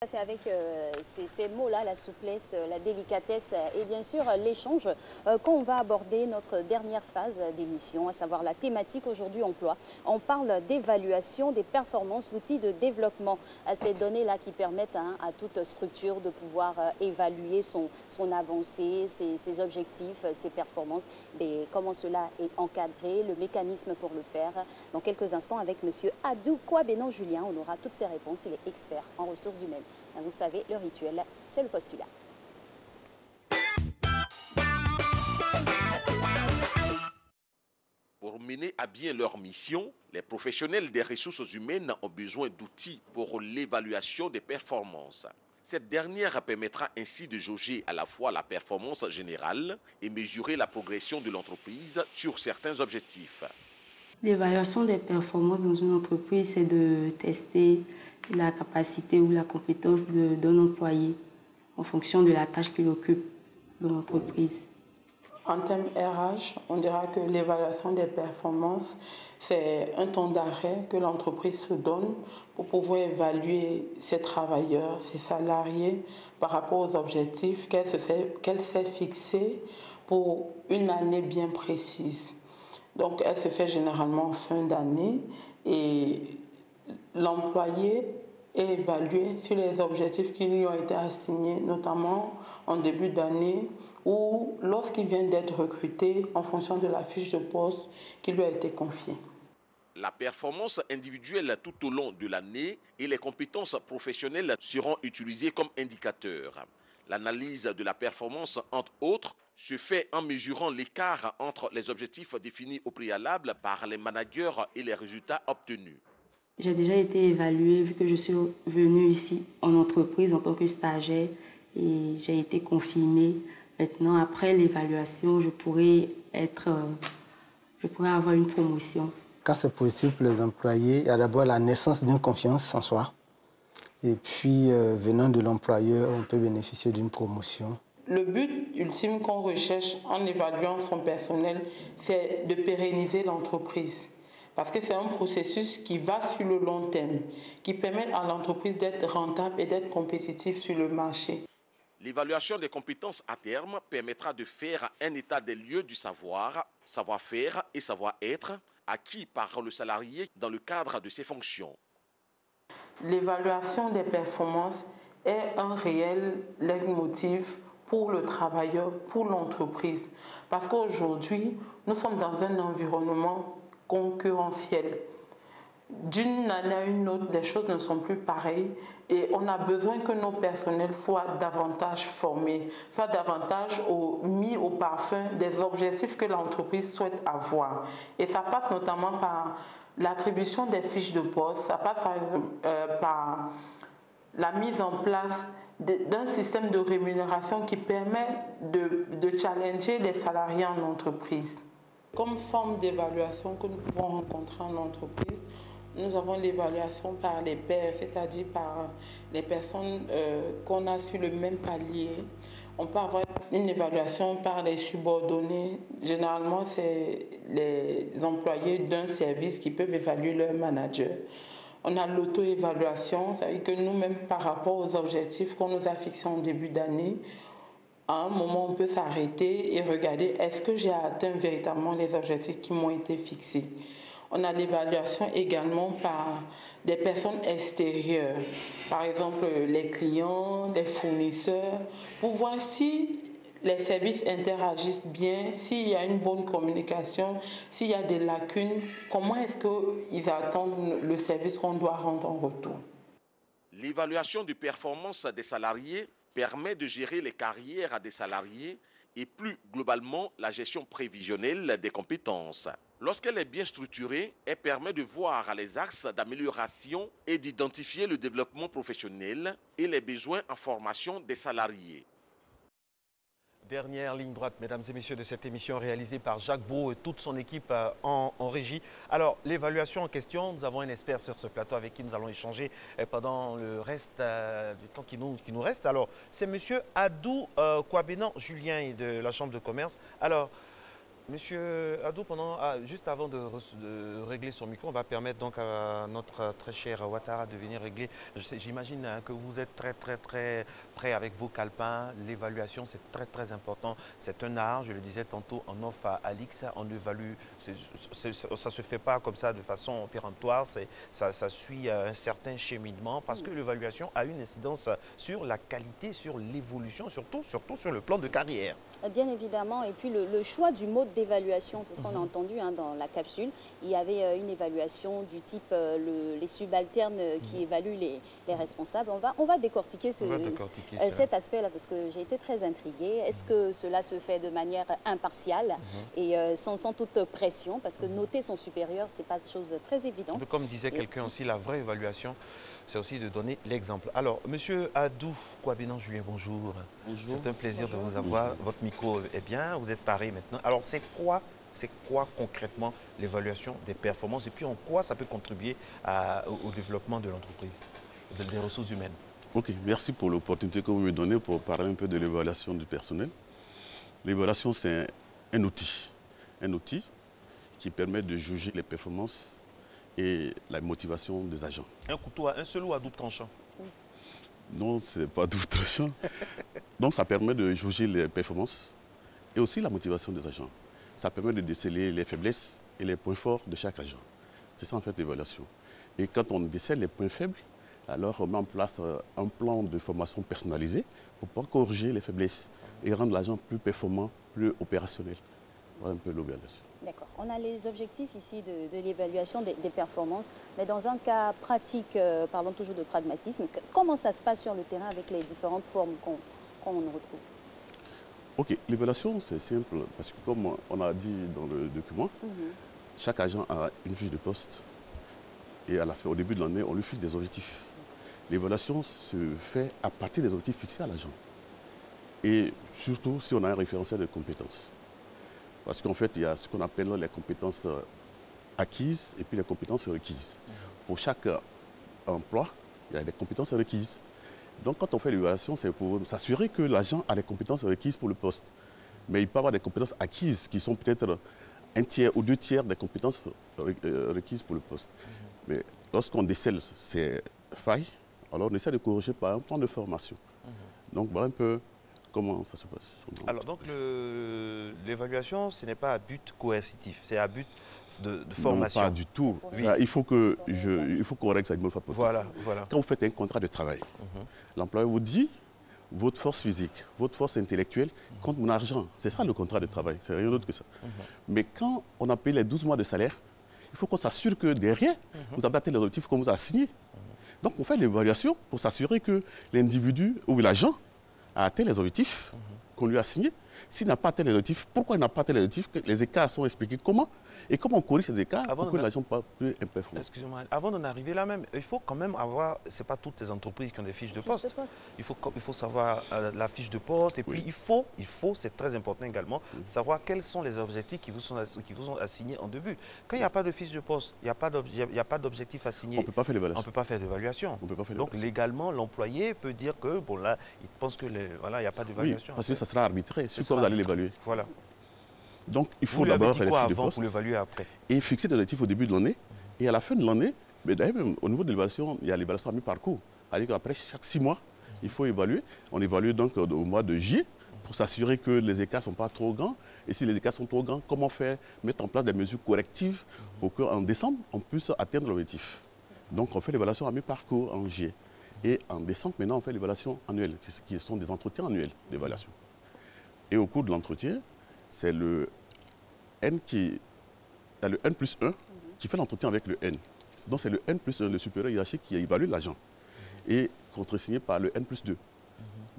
C'est avec ces mots-là, la souplesse, la délicatesse et bien sûr l'échange qu'on va aborder notre dernière phase d'émission, à savoir la thématique aujourd'hui emploi. On parle d'évaluation des performances, l'outil de développement à ces données-là qui permettent à toute structure de pouvoir évaluer son avancée, ses objectifs, ses performances, comment cela est encadré, le mécanisme pour le faire. Dans quelques instants avec M. Adou Kouabenon-Julien, on aura toutes ces réponses, il est expert en ressources humaines. Vous savez, le rituel, c'est le postulat. Pour mener à bien leur mission, les professionnels des ressources humaines ont besoin d'outils pour l'évaluation des performances. Cette dernière permettra ainsi de jauger à la fois la performance générale et mesurer la progression de l'entreprise sur certains objectifs. L'évaluation des performances dans une entreprise, c'est de tester la capacité ou la compétence d'un employé en fonction de la tâche qu'il occupe dans l'entreprise. En termes RH, on dira que l'évaluation des performances, c'est un temps d'arrêt que l'entreprise se donne pour pouvoir évaluer ses travailleurs, ses salariés par rapport aux objectifs qu'elle s'est fixés pour une année bien précise. Donc, elle se fait généralement en fin d'année et l'employé est évalué sur les objectifs qui lui ont été assignés, notamment en début d'année ou lorsqu'il vient d'être recruté en fonction de la fiche de poste qui lui a été confiée. La performance individuelle tout au long de l'année et les compétences professionnelles seront utilisées comme indicateurs. L'analyse de la performance, entre autres, se fait en mesurant l'écart entre les objectifs définis au préalable par les managers et les résultats obtenus. J'ai déjà été évaluée vu que je suis venue ici en entreprise en tant que stagiaire et j'ai été confirmée. Maintenant, après l'évaluation, je pourrais avoir une promotion. Quand c'est possible pour les employés, il y a d'abord la naissance d'une confiance en soi. Et puis, venant de l'employeur, on peut bénéficier d'une promotion. Le but ultime qu'on recherche en évaluant son personnel, c'est de pérenniser l'entreprise. Parce que c'est un processus qui va sur le long terme, qui permet à l'entreprise d'être rentable et d'être compétitive sur le marché. L'évaluation des compétences à terme permettra de faire un état des lieux du savoir-faire et savoir-être acquis par le salarié dans le cadre de ses fonctions. L'évaluation des performances est un réel leitmotiv pour le travailleur, pour l'entreprise. Parce qu'aujourd'hui, nous sommes dans un environnement concurrentiel. D'une année à une autre, les choses ne sont plus pareilles et on a besoin que nos personnels soient davantage formés, soient davantage mis au parfum des objectifs que l'entreprise souhaite avoir. Et ça passe notamment par l'attribution des fiches de poste, ça passe par la mise en place d'un système de rémunération qui permet de challenger les salariés en entreprise. Comme forme d'évaluation que nous pouvons rencontrer en entreprise, nous avons l'évaluation par les pairs, c'est-à-dire par les personnes qu'on a sur le même palier. On peut avoir une évaluation par les subordonnés. Généralement, c'est les employés d'un service qui peuvent évaluer leur manager. On a l'auto-évaluation, c'est-à-dire que nous-mêmes, par rapport aux objectifs qu'on nous a fixés en début d'année, à un moment, on peut s'arrêter et regarder est-ce que j'ai atteint véritablement les objectifs qui m'ont été fixés. On a l'évaluation également par des personnes extérieures, par exemple les clients, les fournisseurs, pour voir si les services interagissent bien, s'il y a une bonne communication, s'il y a des lacunes, comment est-ce qu'ils attendent le service qu'on doit rendre en retour. L'évaluation de performance des salariés permet de gérer les carrières des salariés et plus globalement la gestion prévisionnelle des compétences. Lorsqu'elle est bien structurée, elle permet de voir les axes d'amélioration et d'identifier le développement professionnel et les besoins en formation des salariés. Dernière ligne droite, mesdames et messieurs, de cette émission réalisée par Jacques Beau et toute son équipe en régie. Alors, l'évaluation en question, nous avons un expert sur ce plateau avec qui nous allons échanger pendant le reste du temps qui nous reste. Alors, c'est M. Adou Kouabenon-Julien de la Chambre de commerce. Alors, Monsieur Adou, juste avant de régler son micro, on va permettre donc à notre très cher Ouattara de venir régler. J'imagine que vous êtes très prêt avec vos calepins. L'évaluation, c'est très important. C'est un art, je le disais tantôt, en offre à Alix, on évalue. Ça ne se fait pas comme ça de façon péremptoire, ça suit un certain cheminement parce que l'évaluation a une incidence sur la qualité, sur l'évolution, surtout sur le plan de carrière. Bien évidemment, et puis le choix du mode d'évaluation, parce qu'on a entendu dans la capsule, il y avait une évaluation du type les subalternes qui évaluent les responsables. On va décortiquer cet aspect-là, parce que j'ai été très intriguée. Est-ce que cela se fait de manière impartiale et sans toute pression, parce que noter son supérieur, ce n'est pas chose très évidente. Comme disait quelqu'un aussi, la vraie évaluation, c'est aussi de donner l'exemple. Alors, Monsieur Adou Kouabenan Julien, bonjour. Bonjour. C'est un plaisir de vous avoir. Votre micro est bien, vous êtes paré maintenant. Alors, c'est quoi concrètement l'évaluation des performances et puis en quoi ça peut contribuer au développement de l'entreprise, des ressources humaines? Ok, merci pour l'opportunité que vous me donnez pour parler un peu de l'évaluation du personnel. L'évaluation, c'est un outil qui permet de juger les performances et la motivation des agents. Un couteau à un seul ou à double tranchant? Non, ce n'est pas double tranchant. Donc ça permet de juger les performances et aussi la motivation des agents. Ça permet de déceler les faiblesses et les points forts de chaque agent. C'est ça en fait l'évaluation. Et quand on décèle les points faibles, alors on met en place un plan de formation personnalisé pour pouvoir corriger les faiblesses et rendre l'agent plus performant, plus opérationnel. Voilà un peu l'évaluation. D'accord. On a les objectifs ici de l'évaluation des performances, mais dans un cas pratique, parlons toujours de pragmatisme, comment ça se passe sur le terrain avec les différentes formes qu'on retrouve? Ok, l'évaluation c'est simple, parce que comme on a dit dans le document, chaque agent a une fiche de poste et au début de l'année, on lui fixe des objectifs. L'évaluation se fait à partir des objectifs fixés à l'agent. Et surtout si on a un référentiel de compétences. Parce qu'en fait, il y a ce qu'on appelle les compétences acquises et puis les compétences requises. Pour chaque emploi, il y a des compétences requises. Donc quand on fait l'évaluation, c'est pour s'assurer que l'agent a les compétences requises pour le poste. Mais il peut avoir des compétences acquises qui sont peut-être un tiers ou deux tiers des compétences requises pour le poste. Mais lorsqu'on décèle ces failles, alors on essaie de corriger par un plan de formation. Donc voilà un peu comment ça se passe. Alors donc l'évaluation, ce n'est pas à but coercitif, c'est à but de formation. Non, pas du tout. Oui. Ça, il faut qu'on règle ça une bonne fois pour toutes. Voilà. Quand vous faites un contrat de travail, l'employeur vous dit votre force physique, votre force intellectuelle contre mon argent. C'est ça le contrat de travail, c'est rien d'autre que ça. Mais quand on a payé les 12 mois de salaire, il faut qu'on s'assure que derrière, vous avez atteint les objectifs qu'on vous a assignés. Donc on fait l'évaluation pour s'assurer que l'individu ou l'agent a atteint les objectifs qu'on lui a assignés. S'il n'a pas atteint les objectifs, pourquoi il n'a pas atteint les objectifs? Les écarts sont expliqués comment et comment on corrige ces écarts pour que l'agent soit plus performant. Excusez-moi, avant d'en arriver là même, il faut quand même avoir, ce n'est pas toutes les entreprises qui ont des fiches de poste. Il faut savoir la fiche de poste et puis il faut, c'est très important également, savoir quels sont les objectifs qui vous sont assignés en début. Quand il n'y a pas de fiche de poste, il n'y a pas d'objectif assigné. On ne peut pas faire l'évaluation. On ne peut pas faire d'évaluation. Donc légalement, l'employé peut dire que, bon là, il pense que voilà, il n'y a pas d'évaluation. Oui, parce que ça sera arbitré, sur quoi vous allez l'évaluer. Voilà. Donc, il faut d'abord faire les fiches de poste pour l'évaluer après. Et fixer des objectifs au début de l'année. Et à la fin de l'année, d'ailleurs, au niveau de l'évaluation, il y a l'évaluation à mi-parcours. C'est-à-dire qu'après chaque 6 mois, il faut évaluer. On évalue donc au mois de juillet pour s'assurer que les écarts ne sont pas trop grands. Et si les écarts sont trop grands, comment faire, mettre en place des mesures correctives pour qu'en décembre, on puisse atteindre l'objectif. Donc, on fait l'évaluation à mi-parcours en juillet. Et en décembre, maintenant, on fait l'évaluation annuelle, qui sont des entretiens annuels d'évaluation. Et au cours de l'entretien, c'est le N le N plus 1 qui fait l'entretien avec le N. Donc c'est le N plus 1, le supérieur hiérarchique, qui évalue l'agent. Et contresigné par le N plus 2.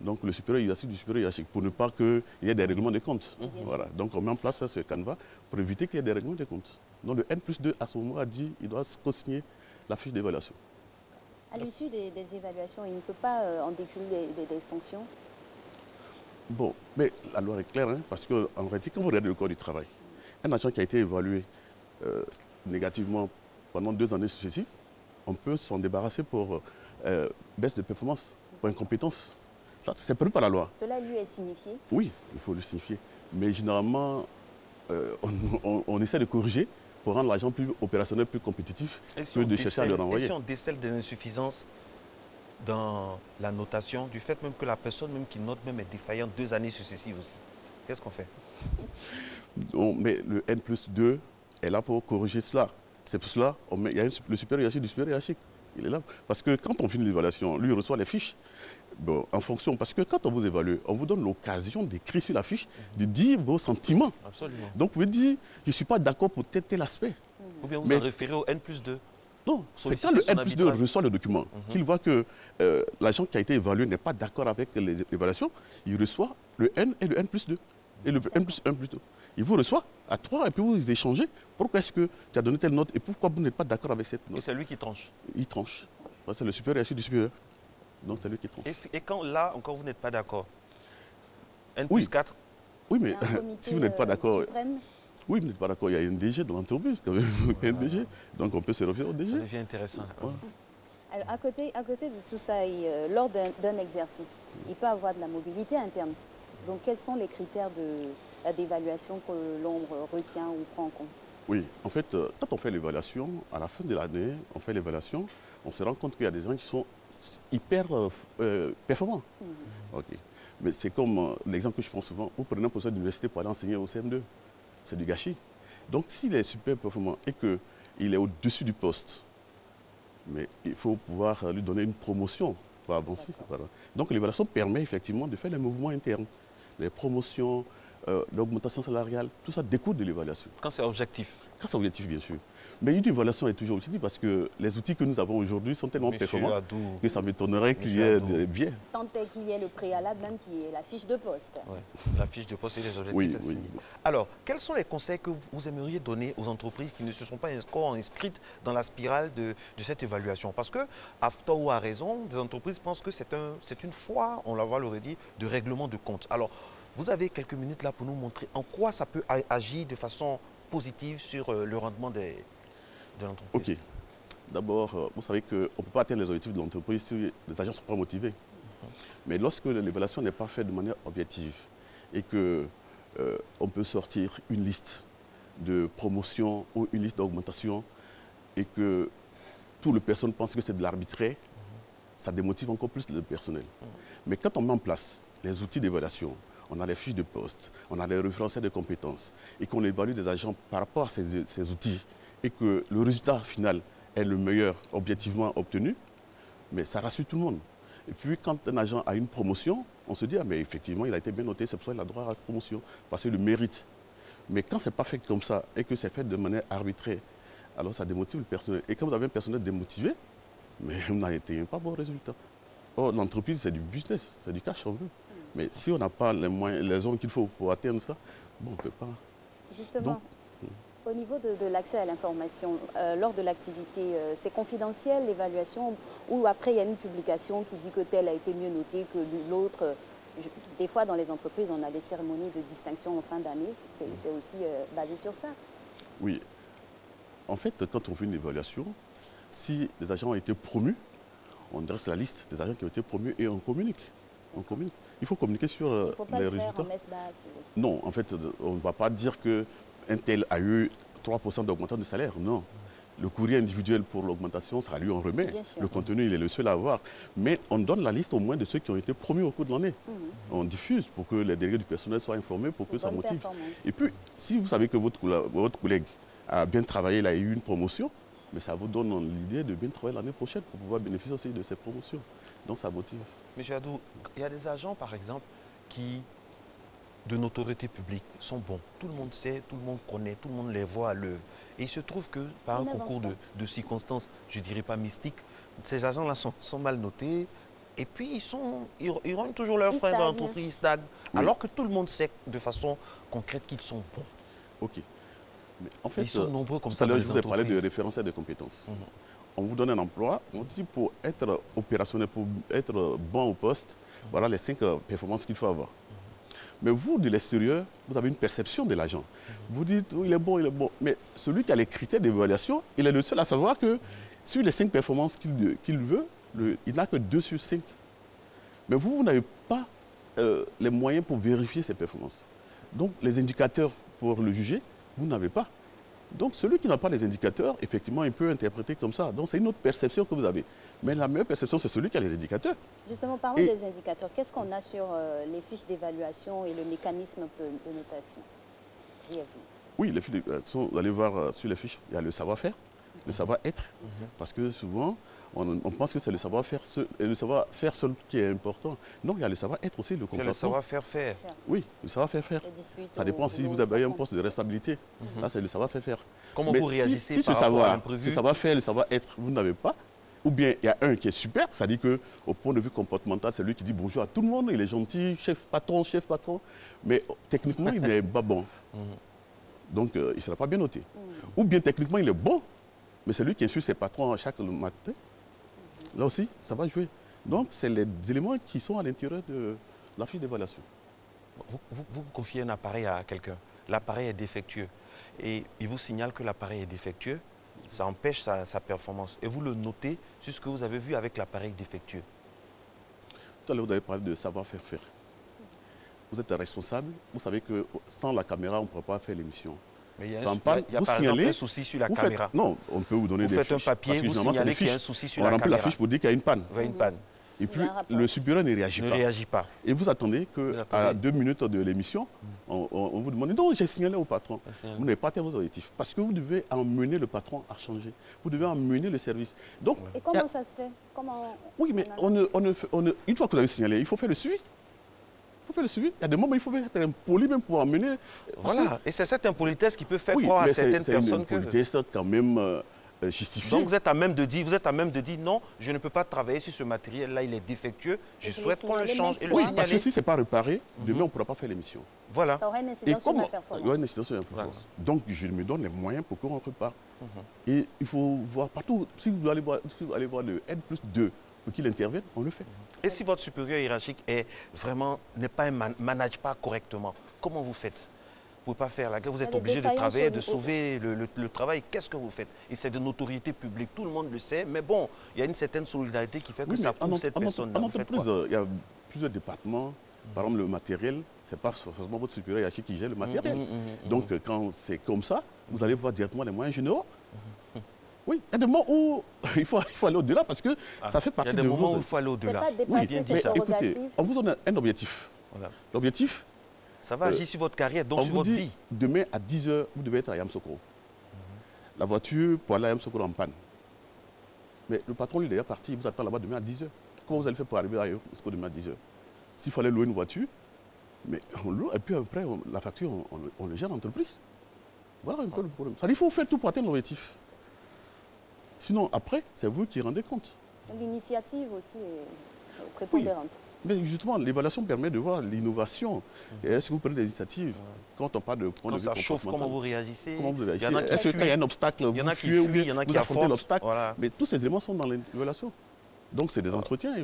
Donc le supérieur hiérarchique du supérieur hiérarchique, pour ne pas qu'il y ait des règlements de compte. Voilà. Donc on met en place ce canevas pour éviter qu'il y ait des règlements de compte. Donc le N plus 2, à ce moment, a dit qu'il doit consigner la fiche d'évaluation. À l'issue des évaluations, il ne peut pas en découler des sanctions? Bon, mais la loi est claire, parce qu'en réalité, quand vous regardez le code du travail, un agent qui a été évalué négativement pendant 2 années successives, on peut s'en débarrasser pour baisse de performance, pour incompétence. C'est prévu par la loi. Cela lui est signifié? Oui, il faut le signifier. Mais généralement, on essaie de corriger pour rendre l'agent plus opérationnel, plus compétitif, que de chercher à le renvoyer. Et si on décèle des insuffisances dans la notation, du fait même que la personne même qui note même est défaillante 2 années successives aussi, qu'est-ce qu'on fait? Mais le N+2 est là pour corriger cela. C'est pour cela qu'il y a le supérieur hiérarchique du supérieur hiérarchique. Il est là. Parce que quand on finit l'évaluation, lui il reçoit les fiches. Bon, en fonction, parce que quand on vous évalue, on vous donne l'occasion d'écrire sur la fiche, de dire vos sentiments. Absolument. Donc vous dites, je ne suis pas d'accord pour tel aspect. Ou bien vous en référez au N+2. Non, c'est quand le N+2 reçoit le document, qu'il voit que l'agent qui a été évalué n'est pas d'accord avec l'évaluation, il reçoit le N et le N+2. Et le N+1 plutôt. Il vous reçoit à 3 et puis vous échangez. Pourquoi est-ce que tu as donné telle note et pourquoi vous n'êtes pas d'accord avec cette note? Et c'est lui qui tranche. Il tranche. C'est le supérieur hiérarchique du supérieur. Donc c'est lui qui tranche. Et quand là encore vous n'êtes pas d'accord? N+4? Oui, mais si vous n'êtes pas d'accord. Oui, vous n'êtes pas d'accord, il y a une DG dans l'entreprise quand même. Il y a une DG. Donc on peut se référer au DG. Ça devient intéressant. Ouais. Alors, à côté de tout ça, lors d'un exercice, il peut y avoir de la mobilité interne. Donc quels sont les critères d'évaluation que l'on retient ou prend en compte? Oui, en fait, quand on fait l'évaluation, à la fin de l'année, on fait l'évaluation, on se rend compte qu'il y a des gens qui sont hyper performants. Okay. Mais c'est comme l'exemple que je prends souvent, vous prenez un professeur d'université pour aller enseigner au CM2, c'est du gâchis. Donc s'il est super performant et qu'il est au-dessus du poste, mais il faut pouvoir lui donner une promotion pour avancer. Voilà. Donc l'évaluation permet effectivement de faire les mouvements internes, les promotions, l'augmentation salariale, tout ça découle de l'évaluation. Quand c'est objectif? Quand c'est objectif, bien sûr. Mais une évaluation est toujours utile parce que les outils que nous avons aujourd'hui sont tellement performants que ça m'étonnerait qu'il y ait des biais. Tant qu'il y ait le préalable, même qui est la fiche de poste. Oui, la fiche de poste et les objectifs. Oui. Alors, quels sont les conseils que vous aimeriez donner aux entreprises qui ne se sont pas encore inscrites dans la spirale de cette évaluation? Parce que, à tort ou à raison, des entreprises pensent que c'est une fois, on l'aurait dit, de règlement de compte. Alors, vous avez quelques minutes là pour nous montrer en quoi ça peut agir de façon positive sur le rendement de l'entreprise. Ok. D'abord, vous savez qu'on ne peut pas atteindre les objectifs de l'entreprise si les agents ne sont pas motivés. Mais lorsque l'évaluation n'est pas faite de manière objective et qu'on peut sortir une liste de promotion ou une liste d'augmentation et que tout le personnel pense que c'est de l'arbitraire, ça démotive encore plus le personnel. Mais quand on met en place les outils d'évaluation, on a les fiches de poste, on a les référentiels de compétences et qu'on évalue des agents par rapport à ces outils et que le résultat final est le meilleur objectivement obtenu, mais ça rassure tout le monde. Et puis quand un agent a une promotion, on se dit, ah, mais effectivement, il a été bien noté, c'est pour ça qu'il a droit à la promotion, parce qu'il le mérite. Mais quand ce n'est pas fait comme ça et que c'est fait de manière arbitraire, alors ça démotive le personnel. Et quand vous avez un personnel démotivé, mais vous n'atteignez pas vos résultats. Or, l'entreprise, c'est du business, c'est du cash, on veut. Mais si on n'a pas les moyens, les hommes qu'il faut pour atteindre ça, bon, on ne peut pas. Justement, au niveau de l'accès à l'information, lors de l'activité, c'est confidentiel l'évaluation ou après il y a une publication qui dit que tel a été mieux noté que l'autre. Des fois, dans les entreprises, on a des cérémonies de distinction en fin d'année. C'est aussi basé sur ça. Oui. En fait, quand on fait une évaluation, si les agents ont été promus, on dresse la liste des agents qui ont été promus et on communique. Il faut communiquer sur les résultats. Non, en fait, on ne va pas dire qu'un tel a eu 3% d'augmentation de salaire. Non. Le courrier individuel pour l'augmentation, ça lui en remet. Le contenu, il est le seul à avoir. Mais on donne la liste au moins de ceux qui ont été promus au cours de l'année. On diffuse pour que les délégués du personnel soient informés, pour que ça motive. Et puis, si vous savez que votre collègue a bien travaillé, il a eu une promotion, mais ça vous donne l'idée de bien travailler l'année prochaine pour pouvoir bénéficier aussi de ces promotions. Donc ça motive. Monsieur Adou, il y a des agents, par exemple, qui, de notoriété publique, sont bons. Tout le monde sait, tout le monde connaît, tout le monde les voit à l'œuvre. Et il se trouve que, par un concours de circonstances, je ne dirais pas mystiques, ces agents-là sont mal notés. Et puis, ils rendent toujours leurs freins dans l'entreprise, ils stagnent. Oui. Alors que tout le monde sait de façon concrète qu'ils sont bons. Ok. Mais en fait, ils sont nombreux comme ça. Tout à l'heure, je vous ai parlé de référentiel de compétences. On vous donne un emploi, on dit pour être opérationnel, pour être bon au poste, voilà les 5 performances qu'il faut avoir. Mais vous, de l'extérieur, vous avez une perception de l'agent. Vous dites, oh, il est bon. Mais celui qui a les critères d'évaluation, il est le seul à savoir que sur les 5 performances qu'il veut, il n'a que 2 sur 5. Mais vous n'avez pas les moyens pour vérifier ces performances. Donc, les indicateurs pour le juger, vous n'avez pas. Donc celui qui n'a pas les indicateurs, effectivement, il peut interpréter comme ça. Donc c'est une autre perception que vous avez. Mais la meilleure perception, c'est celui qui a les indicateurs. Justement, parlons des indicateurs. Qu'est-ce qu'on a sur les fiches d'évaluation et le mécanisme de notation? Brièvement. Oui, les fiches d'évaluation, vous allez voir sur les fiches, il y a le savoir-faire, le savoir-être. Parce que souvent, on pense que c'est le savoir-faire seul qui est important. Non, il y a le savoir-être aussi, le comportement. Il y a le savoir-faire faire. Oui, le savoir-faire faire. Ça dépend si vous avez un poste de responsabilité. Là, c'est le savoir-faire faire. Comment vous réagissez si par rapport à l'imprévu? Si le savoir-faire, le savoir-être, vous n'avez pas, ou bien il y a un qui est super, c'est-à-dire qu'au point de vue comportemental, c'est lui qui dit bonjour à tout le monde, il est gentil, chef patron, mais techniquement, il n'est pas bon. Donc, il ne sera pas bien noté. Ou bien techniquement, il est bon, mais c'est lui qui insulte ses patrons chaque matin. Là aussi, ça va jouer. Donc, c'est les éléments qui sont à l'intérieur de la fiche d'évaluation. Vous confiez un appareil à quelqu'un. L'appareil est défectueux. Et il vous signale que l'appareil est défectueux. Ça empêche sa performance. Et vous le notez sur ce que vous avez vu avec l'appareil défectueux. Tout à l'heure, vous avez parlé de savoir-faire faire. Vous êtes responsable. Vous savez que sans la caméra, on ne pourra pas faire l'émission. Mais il y a, par exemple un souci sur la caméra. Non, on peut vous donner des fiches. Vous faites un papier, vous signalez qu'il y a un souci sur la caméra. On remplit la fiche pour dire qu'il y a une panne. Il y a une panne. Et puis, le supérieur ne réagit pas. Et vous attendez qu'à 2 minutes de l'émission, on vous demande, non, j'ai signalé au patron. Vous n'avez pas atteint vos objectifs. Parce que vous devez emmener le patron à changer. Vous devez emmener le service. Donc, et comment ça se fait? Oui, mais une fois que vous avez signalé, il faut faire le suivi. Il faut faire le suivi. Il y a des moments où il faut être impoli même pour emmener. Voilà, et c'est cette impolitesse qui peut faire croire à certaines personnes que... Oui, mais c'est une impolitesse quand même justifiée. Donc vous êtes à même de dire, non, je ne peux pas travailler sur ce matériel-là, il est défectueux, je souhaite qu'on le change et le signaler. Parce que si ce n'est pas réparé, demain on ne pourra pas faire l'émission. Voilà. Ça aurait une incidence sur la performance. Il y aura une incidence sur la performance. Donc je me donne les moyens pour qu'on repart. Et il faut voir partout, si vous allez voir le N+2 pour qu'il intervienne, on le fait. Et si votre supérieur hiérarchique manage pas correctement, comment vous faites? Vous ne pouvez pas faire la guerre, vous êtes obligé de travailler, de sauver le travail. Qu'est-ce que vous faites? Et c'est de notoriété publique, tout le monde le sait, mais bon, il y a une certaine solidarité qui fait que ça prouve cette personne-là. En entreprise, il y a plusieurs départements. Par exemple, le matériel, ce n'est pas forcément votre supérieur hiérarchique qui gère le matériel. Donc, quand c'est comme ça, vous allez voir directement les moyens généraux. Oui, il y a des moments où il faut aller au-delà parce que ça fait partie de vos... Il y a des moments où il faut aller au-delà. C'est pas dépasser ses prérogatives. Écoutez, on vous donne un objectif. Voilà. L'objectif... Ça va agir sur votre carrière, donc sur votre vie. Demain à 10 h, vous devez être à Yamoussoukro. La voiture pour aller à Yamoussoukro en panne. Mais le patron, lui, est déjà parti, il vous attend là-bas demain à 10 h. Comment vous allez faire pour arriver à Yamoussoukro demain à 10 h? S'il fallait louer une voiture, mais on loue, et puis après, la facture, on le gère en entreprise. Voilà un peu le problème. Il faut faire tout pour atteindre l'objectif. Sinon, après, c'est vous qui rendez compte. L'initiative aussi est prépondérante. Oui. Mais justement, l'évaluation permet de voir l'innovation. Est-ce que vous prenez des initiatives quand on parle de point de vue comportemental? Quand ça chauffe, comment vous réagissez? Est-ce qu'il y a un obstacle, il y en a qui fuient, il y en a qui affrontent l'obstacle. Voilà. Mais tous ces éléments sont dans l'évaluation. Donc c'est des entretiens.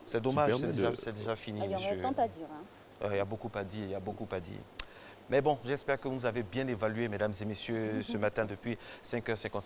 C'est dommage, c'est déjà fini. Il y aurait tant à dire. Il y a beaucoup à dire, il y a beaucoup à dire. Mais bon, j'espère que vous avez bien évalué, mesdames et messieurs, ce matin depuis 5h55.